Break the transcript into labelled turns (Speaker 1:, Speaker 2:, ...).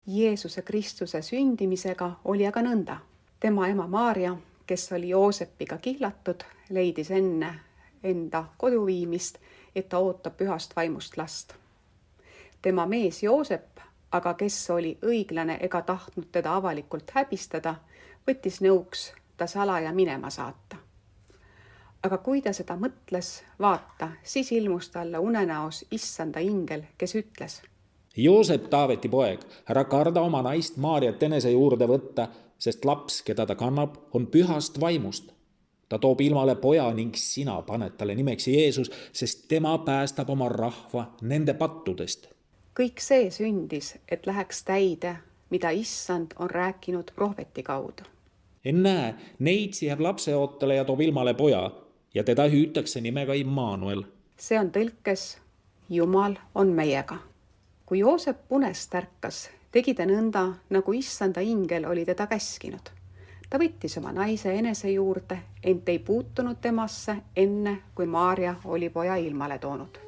Speaker 1: Jeesuse Kristuse sündimisega oli aga nõnda. Tema ema Maarja, kes oli Joosepiga kihlatud, leidis enne enda kodu viimist, et ta ootab pühast vaimust last. Tema mees Joosep, aga kes oli õiglane ega tahtnud teda avalikult häbistada, võttis nõuks ta salaja minema saata. Aga kui ta seda mõtles, vaata, siis ilmus talle unenäos issanda ingel, kes ütles:
Speaker 2: Joosep, Taaveti poeg, ära karda oma naist Maarjat enese juurde võtta, sest laps, keda ta kannab, on pühast vaimust. Ta toob ilmale poja ning sina paned talle nimeks Jeesus, sest tema päästab oma rahva nende pattudest.
Speaker 1: Kõik see sündis, et läheks täide, mida issand on rääkinud prohveti kaudu.
Speaker 2: Ennäe, neitsi jääb lapseootele ja toob ilmale poja ja teda hüütakse nimega Immanuel.
Speaker 1: See on tõlkes Jumal on meiega. Kui Joosep unest ärkas, tegi ta nõnda, nagu issanda ingel oli teda käskinud. Ta võttis oma naise enese juurde, ent ei puutunud temasse enne, kui Maarja oli poja ilmale toonud.